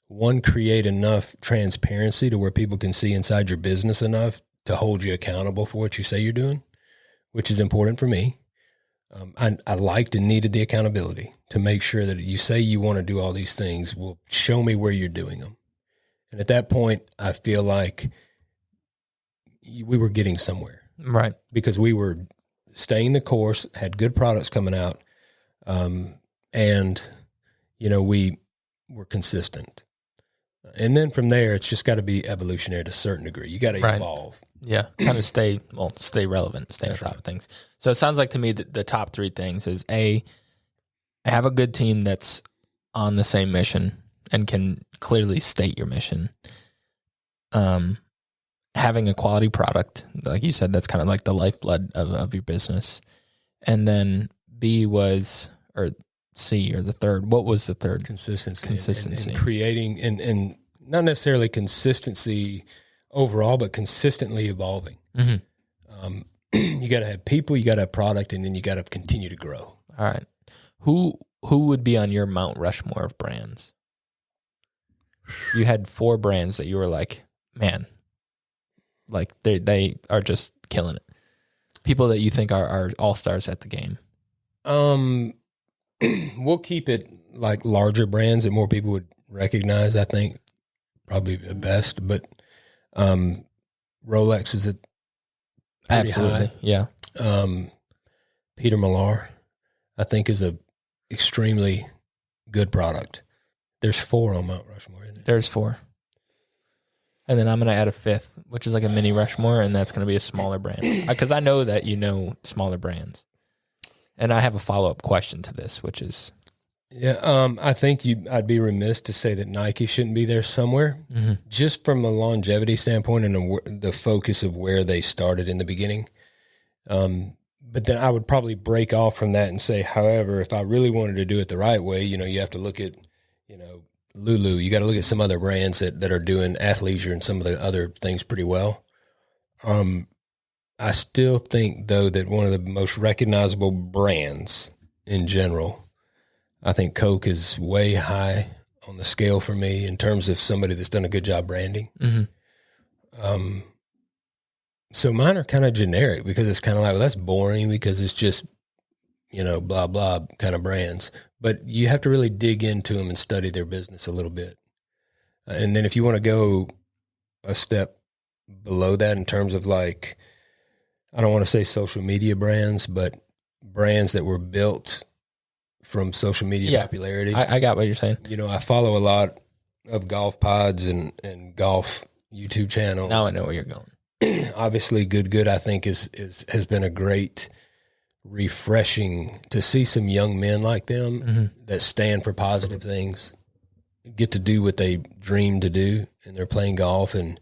B: one, create enough transparency to where people can see inside your business enough to hold you accountable for what you say you're doing, which is important for me. I liked and needed the accountability to make sure that you say you want to do all these things. Well, show me where you're doing them. And at that point, I feel like we were getting somewhere.
A: Right.
B: Because we were staying the course, had good products coming out, and, you know, we were consistent. And then from there, it's just got to be evolutionary to a certain degree. You got to evolve.
A: Yeah, kind of stay relevant, stay on top of things. So it sounds like to me that the top three things is A, have a good team that's on the same mission and can clearly state your mission. Having a quality product, like you said, that's kind of like the lifeblood of your business. And then B was, or C, or the third. What was the third?
B: Consistency. And creating, and not necessarily consistency overall, but consistently evolving. You got to have people, you got to have product, and then you got to continue to grow.
A: All right. Who would be on your Mount Rushmore of brands? You had 4 brands that you were like, man, like they are just killing it. People that you think are all-stars at the game.
B: We'll keep it like larger brands that more people would recognize, I think, probably the best. But Rolex is at pretty
A: Absolutely,
B: high.
A: yeah.
B: Peter Millar, I think, is a extremely good product. There's 4 on Mount Rushmore, isn't it?
A: There's 4. And then I'm going to add a 5th, which is like a mini Rushmore, and that's going to be a smaller brand. Because I know that you know smaller brands. And I have a follow-up question to this, which is...
B: Yeah, I think I'd be remiss to say that Nike shouldn't be there somewhere, just from a longevity standpoint and the focus of where they started in the beginning. But then I would probably break off from that and say, however, if I really wanted to do it the right way, you know, you have to look at, you know, Lulu. You got to look at some other brands that are doing athleisure and some of the other things pretty well. I still think, though, that one of the most recognizable brands in general, I think Coke is way high on the scale for me in terms of somebody that's done a good job branding. So mine are kind of generic because it's kind of like, well, that's boring because it's just blah, blah kind of brands. But you have to really dig into them and study their business a little bit. And then if you want to go a step below that in terms of like, I don't want to say social media brands, but brands that were built from social media popularity.
A: I got what you're saying.
B: I follow a lot of golf pods and golf YouTube channels.
A: Now I know where you're going.
B: Obviously, Good, I think has been a great refreshing to see some young men like them that stand for positive things, get to do what they dream to do, and they're playing golf, and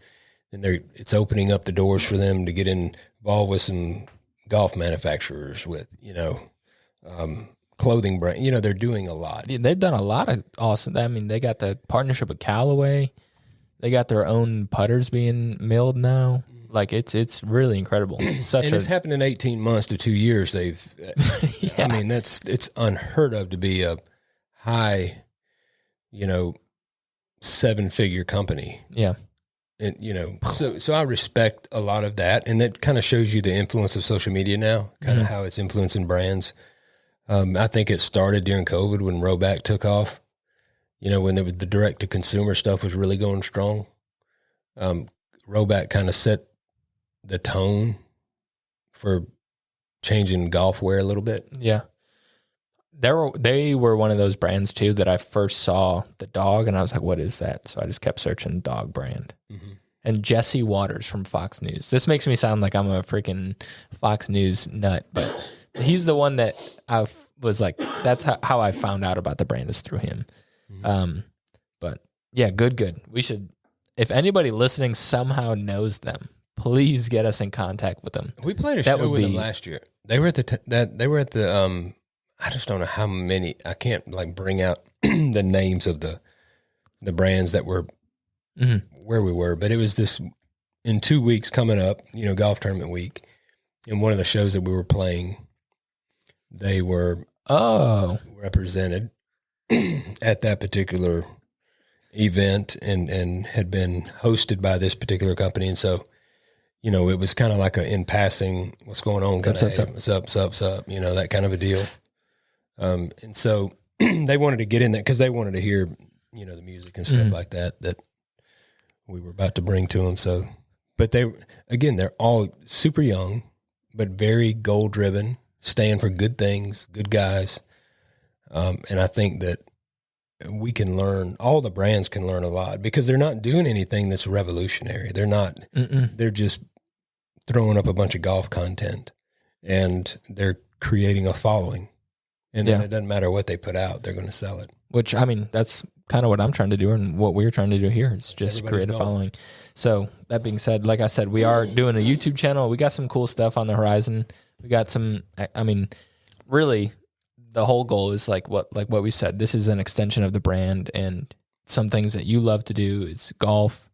B: it's opening up the doors for them to get involved with some golf manufacturers, with clothing brand. They're doing a lot.
A: Yeah, they've done a lot of awesome. I mean, they got the partnership with Callaway. They got their own putters being milled now. Like it's really incredible.
B: It's happened in 18 months to 2 years. They've, I mean, it's unheard of to be a high, 7-figure company.
A: Yeah.
B: And, so I respect a lot of that. And that kind of shows you the influence of social media now, kind of how it's influencing brands. I think it started during COVID when Rowback took off, when there was the direct to consumer stuff was really going strong. Rowback kind of set the tone for changing golf wear a little bit.
A: Yeah. They were one of those brands too that I first saw the dog and I was like, what is that? So I just kept searching dog brand. And Jesse Waters from Fox News. This makes me sound like I'm a freaking Fox News nut, but he's the one that I was like, that's how I found out about the brand is through him. But yeah, good. We should, if anybody listening somehow knows them, please get us in contact with them.
B: We played a show with them last year. They were at the I just don't know how many. I can't bring out the names of the brands that were where we were, but it was this in 2 weeks coming up, golf tournament week. And one of the shows that we were playing, they were represented at that particular event and had been hosted by this particular company. And so, it was kind of like in passing, what's going on? What's up, that kind of a deal. And so they wanted to get in there because they wanted to hear, the music and stuff like that we were about to bring to them. So, but they're all super young, but very goal driven, stand for good things, good guys. And I think that we can learn, all the brands can learn a lot because they're not doing anything that's revolutionary. They're not, they're just throwing up a bunch of golf content and they're creating a following. And then it doesn't matter what they put out, they're going to sell it.
A: Which, I mean, that's kind of what I'm trying to do and what we're trying to do here is just create a following. So that being said, like I said, we are doing a YouTube channel. We got some cool stuff on the horizon. We got some, I mean, really the whole goal is like what we said, this is an extension of the brand and some things that you love to do is golf,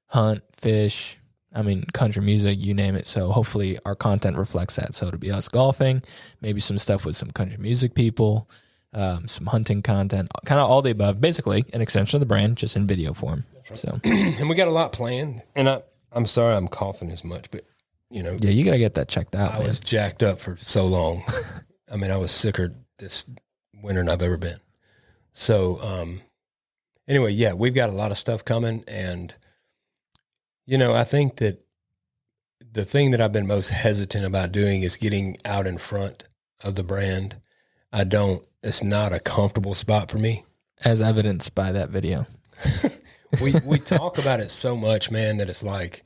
A: hunt, fish, country music, you name it. So hopefully our content reflects that. So it'll be us golfing, maybe some stuff with some country music people, some hunting content, kind of all the above, basically an extension of the brand, just in video form. Right. So,
B: and we got a lot planned and I'm sorry, I'm coughing as much, but yeah,
A: you got to get that checked out.
B: I was jacked up for so long. I was sicker this winter than I've ever been. So, anyway, yeah, we've got a lot of stuff coming and, I think that the thing that I've been most hesitant about doing is getting out in front of the brand. It's not a comfortable spot for me.
A: As evidenced by that video.
B: We talk about it so much, man, that it's like,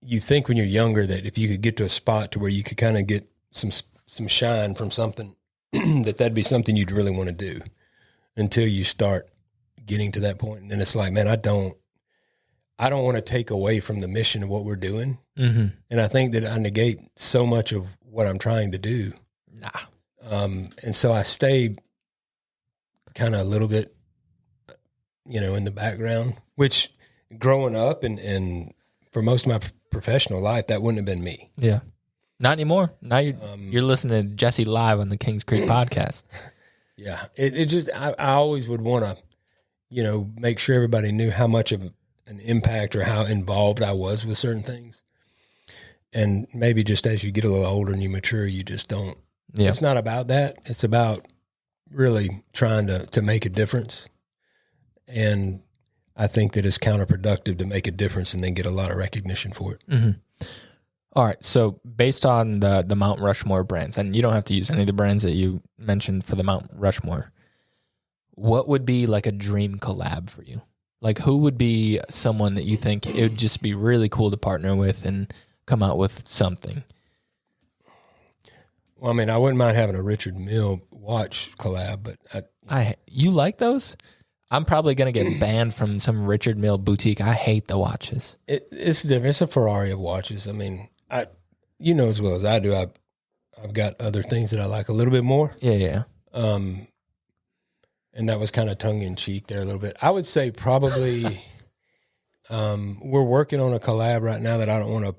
B: you think when you're younger that if you could get to a spot to where you could kind of get some shine from something, that'd be something you'd really want to do until you start getting to that point. And then it's like, man, I don't want to take away from the mission of what we're doing. And I think that I negate so much of what I'm trying to do. And so I stay kind of a little bit, in the background, which growing up and for most of my professional life, that wouldn't have been me.
A: Yeah. Not anymore. Now you're listening to Jesse live on the Kings Creek podcast.
B: Yeah. It just, I always would want to, make sure everybody knew how much of an impact or how involved I was with certain things. And maybe just as you get a little older and you mature, you just don't.
A: Yeah.
B: It's not about that. It's about really trying to make a difference. And I think that it's counterproductive to make a difference and then get a lot of recognition for it.
A: Mm-hmm. All right. So based on the Mount Rushmore brands, and you don't have to use any of the brands that you mentioned for the Mount Rushmore, what would be like a dream collab for you? Like who would be someone that you think it would just be really cool to partner with and come out with something?
B: Well, I mean, I wouldn't mind having a Richard Mille watch collab, but
A: you like those? I'm probably going to get banned from some Richard Mille boutique. I hate the watches.
B: It's different. It's a Ferrari of watches. I mean, you know as well as I do, I've got other things that I like a little bit more.
A: Yeah.
B: And that was kind of tongue in cheek there a little bit. I would say probably we're working on a collab right now that I don't want to.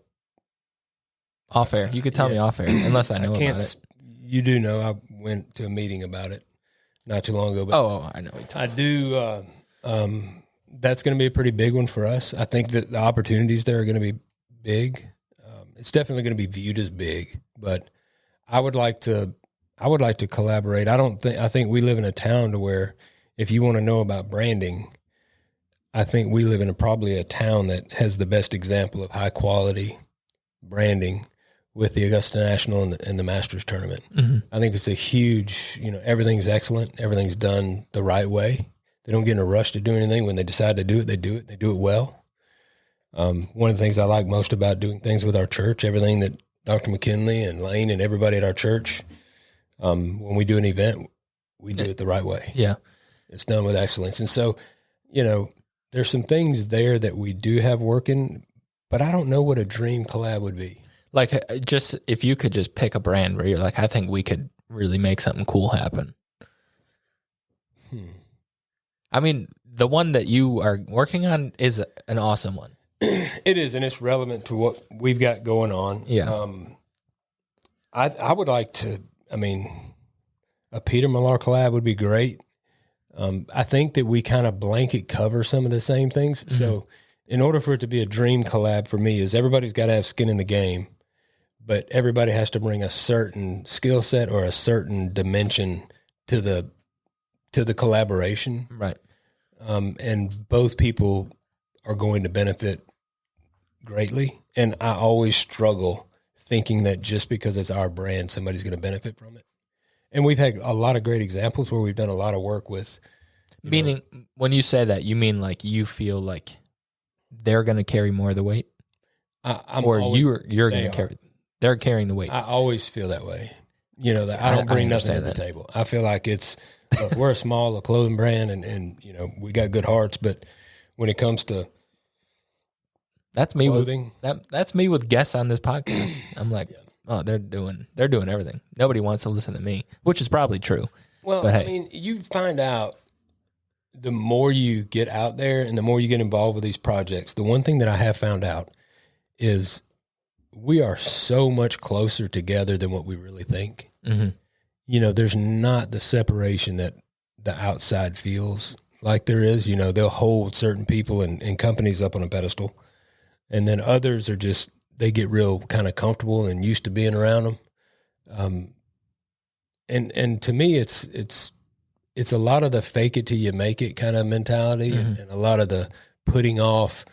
A: Off air. You could tell me off air, unless I know about it.
B: You do know I went to a meeting about it not too long ago. But
A: I know.
B: I do. That's going to be a pretty big one for us. I think that the opportunities there are going to be big. It's definitely going to be viewed as big, but I would like to collaborate. I think we live in a town to where if you want to know about branding, I think we live in probably a town that has the best example of high quality branding with the Augusta National and the Masters tournament.
A: Mm-hmm.
B: I think it's a huge, everything's excellent. Everything's done the right way. They don't get in a rush to do anything. When they decide to do it, they do it. They do it well. One of the things I like most about doing things with our church, everything that Dr. McKinley and Lane and everybody at our church, when we do an event, we do it the right way.
A: Yeah.
B: It's done with excellence. And so, there's some things there that we do have working, but I don't know what a dream collab would be.
A: Like just, if you could just pick a brand where you're like, I think we could really make something cool happen. I mean, the one that you are working on is an awesome one.
B: It is, and it's relevant to what we've got going on.
A: Yeah.
B: I would like to, a Peter Millar collab would be great. I think that we kind of blanket cover some of the same things. Mm-hmm. So in order for it to be a dream collab for me is everybody's got to have skin in the game, but everybody has to bring a certain skill set or a certain dimension to the collaboration.
A: Right.
B: And both people are going to benefit greatly. And I always struggle thinking that just because it's our brand, somebody's going to benefit from it. And we've had a lot of great examples where we've done a lot of work with.
A: Meaning, when you say that, you mean like you feel like they're going to carry more of the weight? You're going to carry, they're carrying the weight.
B: I always feel that way. That I don't bring nothing to the table. I feel like we're a small clothing brand and we got good hearts, but when it comes to
A: that's me
B: clothing,
A: that's me with guests on this podcast. I'm like, oh, they're doing everything. Nobody wants to listen to me, which is probably true.
B: Well,
A: but hey.
B: You find out the more you get out there and the more you get involved with these projects, the one thing that I have found out is we are so much closer together than what we really think. Mm-hmm. There's not the separation that the outside feels like there is. They'll hold certain people and companies up on a pedestal, and then others are just, they get real kind of comfortable and used to being around them. And to me, it's a lot of the fake it till you make it kind of mentality, mm-hmm. and a lot of the putting off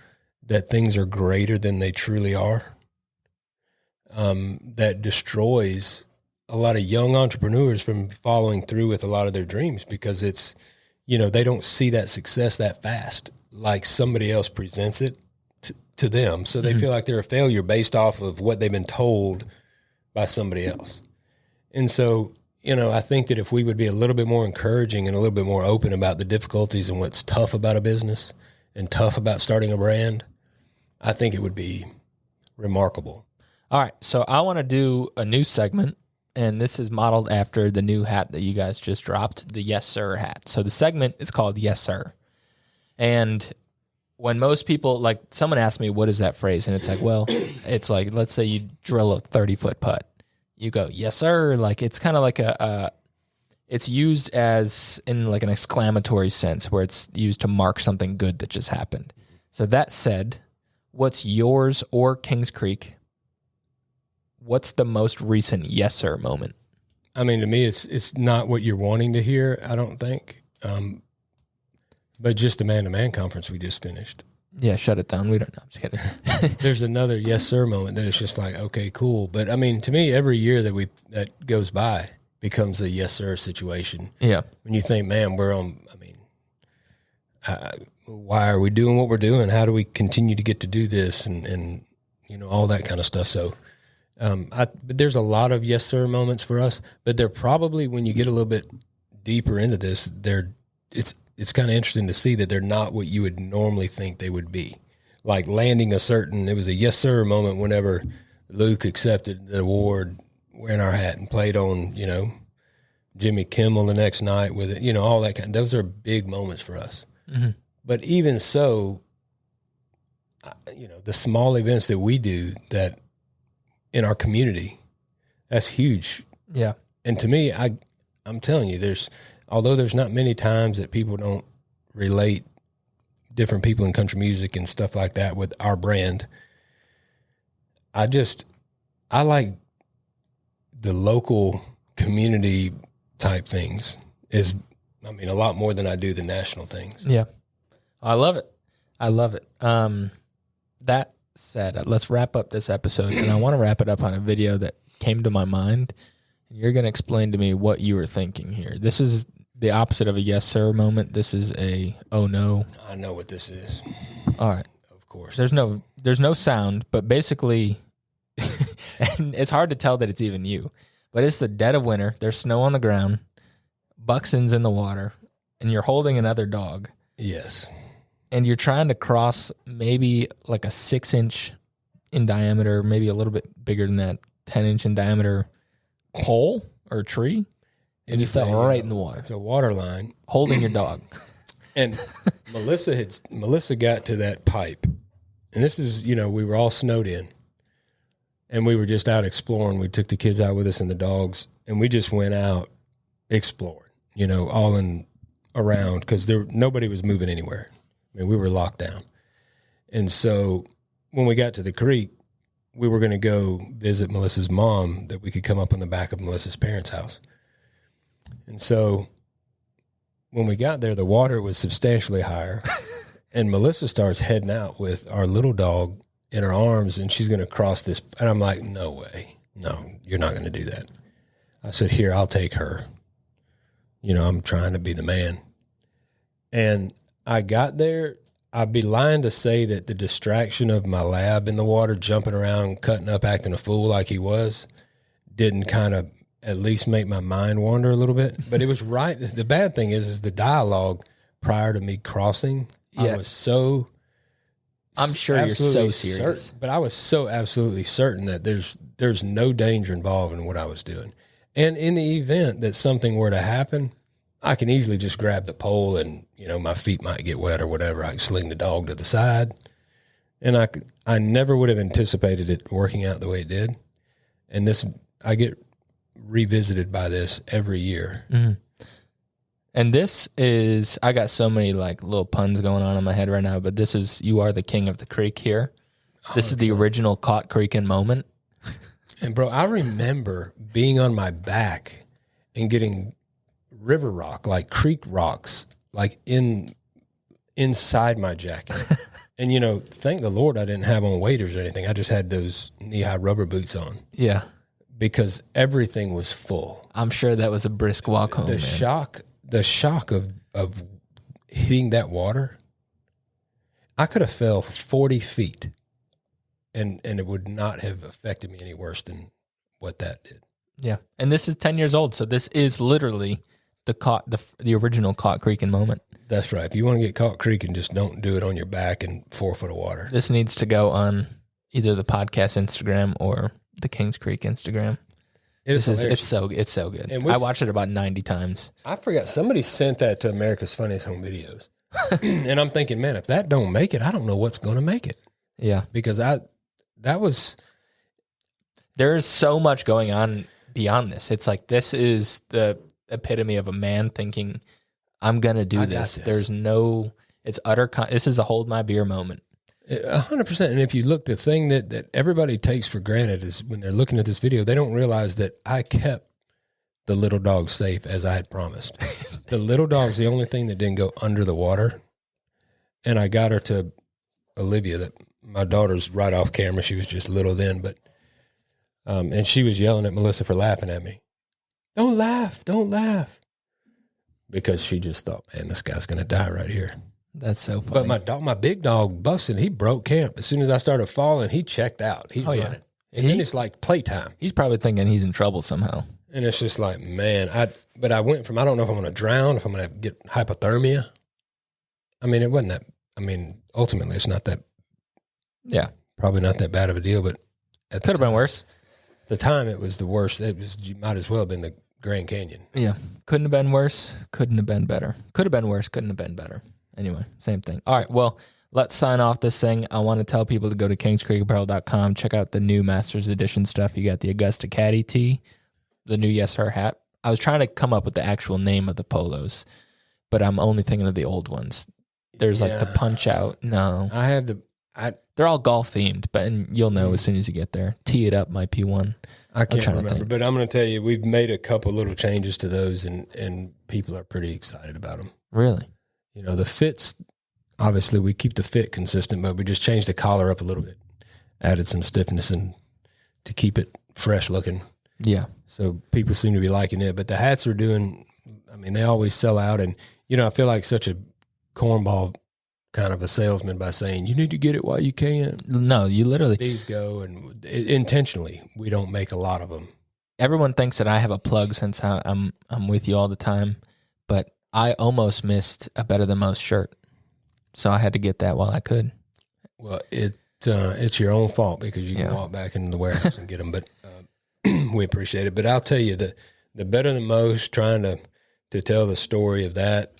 B: that things are greater than they truly are. That destroys a lot of young entrepreneurs from following through with a lot of their dreams because it's, they don't see that success that fast, like somebody else presents it to them. So they mm-hmm. feel like they're a failure based off of what they've been told by somebody else. And so, I think that if we would be a little bit more encouraging and a little bit more open about the difficulties and what's tough about a business and tough about starting a brand, I think it would be remarkable.
A: All right. So I want to do a new segment, and this is modeled after the new hat that you guys just dropped, the Yessir hat. So the segment is called Yessir. And when most people, like someone asked me, what is that phrase? And it's like, well, it's like, let's say you drill a 30-foot putt. You go, yes, sir. Like, it's kind of like it's used as in like an exclamatory sense where it's used to mark something good that just happened. So that said, what's yours or Kings Creek what's the most recent yes sir moment?
B: I mean, to me, it's not what you're wanting to hear, I don't think. But just the man-to-man conference we just finished.
A: Yeah, shut it down. We don't know. I'm just kidding.
B: There's another yes sir moment that it's just like, okay, cool. But I mean, to me, every year that goes by becomes a yes sir situation.
A: Yeah.
B: When you think, man, we're on. I mean, why are we doing what we're doing? How do we continue to get to do this? And all that kind of stuff. So, but there's a lot of yes sir moments for us. But they're probably, when you get a little bit deeper into this, it's kind of interesting to see that they're not what you would normally think they would be. Like landing it was a yes sir moment whenever Luke accepted the award, wearing our hat, and played on, Jimmy Kimmel the next night with it, all that kind. Those are big moments for us.
A: Mm-hmm.
B: But even so, the small events that we do that in our community, that's huge.
A: Yeah.
B: And to me, I'm telling you, although there's not many times that people don't relate different people in country music and stuff like that with our brand, I like the local community type things a lot more than I do the national things.
A: Yeah. I love it. That said, let's wrap up this episode, and I want to wrap it up on a video that came to my mind. You're going to explain to me what you were thinking here. This is the opposite of a yes sir moment. This is a oh no.
B: I know what this is.
A: All right.
B: Of course.
A: There's no sound, but basically and it's hard to tell that it's even you. But it's the dead of winter. There's snow on the ground, buxton's in the water, and you're holding another dog.
B: Yes.
A: And you're trying to cross maybe like a 6-inch in diameter, maybe a little bit bigger than that, 10-inch in diameter pole or tree. And you fell right in the water.
B: It's a water line.
A: Holding your dog.
B: And Melissa got to that pipe. And this is, we were all snowed in. And we were just out exploring. We took the kids out with us and the dogs. And we just went out exploring, all in around, because nobody was moving anywhere. I mean, we were locked down. And so when we got to the creek, we were going to go visit Melissa's mom, that we could come up on the back of Melissa's parents' house. And so when we got there, the water was substantially higher. And Melissa starts heading out with our little dog in her arms, and she's going to cross this. And I'm like, no way. No, you're not going to do that. I said, here, I'll take her. I'm trying to be the man. And I got there. I'd be lying to say that the distraction of my lab in the water, jumping around, cutting up, acting a fool like he was, didn't kind of at least make my mind wander a little bit. But it was right. The bad thing is the dialogue prior to me crossing.
A: Yeah.
B: I was so,
A: I'm sure you're so serious.
B: But I was so absolutely certain that there's no danger involved in what I was doing. And in the event that something were to happen, I can easily just grab the pole and, my feet might get wet or whatever. I can sling the dog to the side. And I never would have anticipated it working out the way it did. And I get revisited by this every year.
A: Mm-hmm. And this is, I got so many like little puns going on in my head right now, but this is, you are the king of the creek here. This is the original caught creeking moment.
B: And bro, I remember being on my back and getting river rock, like creek rocks, like inside my jacket. And, thank the Lord I didn't have on waders or anything. I just had those knee-high rubber boots on.
A: Yeah.
B: Because everything was full.
A: I'm sure that was a brisk walk home.
B: The shock of hitting that water, I could have fell 40 feet and it would not have affected me any worse than what that did.
A: Yeah. And this is 10 years old. So this is literally the original caught creeking moment.
B: That's right. If you want to get caught creeking, just don't do it on your back in 4 foot of water.
A: This needs to go on either the podcast Instagram or the Kings Creek Instagram. It's so good. I watched it about 90 times.
B: I forgot somebody sent that to America's Funniest Home Videos. And I'm thinking, man, if that don't make it, I don't know what's going to make it.
A: Yeah.
B: Because
A: there is so much going on beyond this. It's like, this is the epitome of a man thinking, I'm going to do this. There's no, it's utter, this is a hold my beer moment.
B: 100%. And if you look, the thing that everybody takes for granted is when they're looking at this video, they don't realize that I kept the little dog safe as I had promised. The little dog's the only thing that didn't go under the water. And I got her to Olivia, that my daughter's right off camera. She was just little then, but, and she was yelling at Melissa for laughing at me. Don't laugh. Because she just thought, man, this guy's going to die right here.
A: That's so funny.
B: But my big dog, Bustin', he broke camp. As soon as I started falling, he checked out. He's running. And then it's like playtime.
A: He's probably thinking he's in trouble somehow.
B: And it's just like, man, I went from, I don't know if I'm going to drown, if I'm going to get hypothermia. I mean, it wasn't that, ultimately it's not that, probably not that bad of a deal, but
A: it could have been worse.
B: At the time, it was the worst. You might as well have been the Grand Canyon.
A: Yeah. Couldn't have been worse. Couldn't have been better. Could have been worse. Couldn't have been better. Anyway, same thing. All right. Well, let's sign off this thing. I want to tell people to go to kingscreekapparel.com. Check out the new Masters Edition stuff. You got the Augusta Caddy tee, the new Yessir hat. I was trying to come up with the actual name of the polos, but I'm only thinking of the old ones. There's like the Punch Out. No. They're all golf themed, but you'll know as soon as you get there. Tee It Up might be one.
B: I can't remember, but I'm going to tell you, we've made a couple little changes to those, and people are pretty excited about them.
A: Really?
B: You know, the fits, obviously we keep the fit consistent, but we just changed the collar up a little bit, added some stiffness and to keep it fresh looking.
A: Yeah.
B: So people seem to be liking it, but the hats are doing, they always sell out. And, I feel like such a cornball kind of a salesman by saying, you need to get it while you can.
A: No, you literally.
B: These go, and intentionally, we don't make a lot of them.
A: Everyone thinks that I have a plug since I'm with you all the time, but I almost missed a Better Than Most shirt. So I had to get that while I could.
B: Well, it's your own fault because you can walk back into the warehouse and get them, but we appreciate it. But I'll tell you, the Better Than Most, trying to tell the story of that,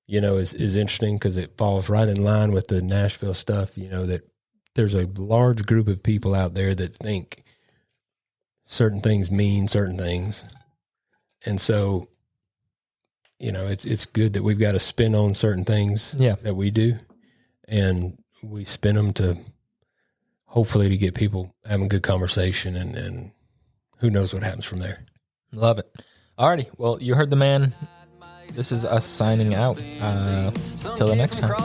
B: is interesting because it falls right in line with the Nashville stuff, that there's a large group of people out there that think certain things mean certain things. And so, it's good that we've got a spin on certain things that we do, and we spin them to hopefully to get people having good conversation, and who knows what happens from there. Love it. Alrighty. Well, you heard the man. This is us signing out. Till the next time. Much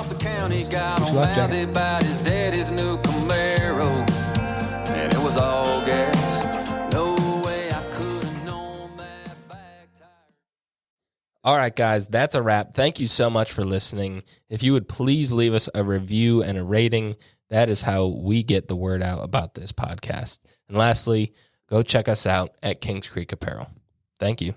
B: love, Johnny. And it was all gas. No way I could have known that back tire. All right, guys, that's a wrap. Thank you so much for listening. If you would please leave us a review and a rating, that is how we get the word out about this podcast. And lastly, go check us out at Kings Creek Apparel. Thank you.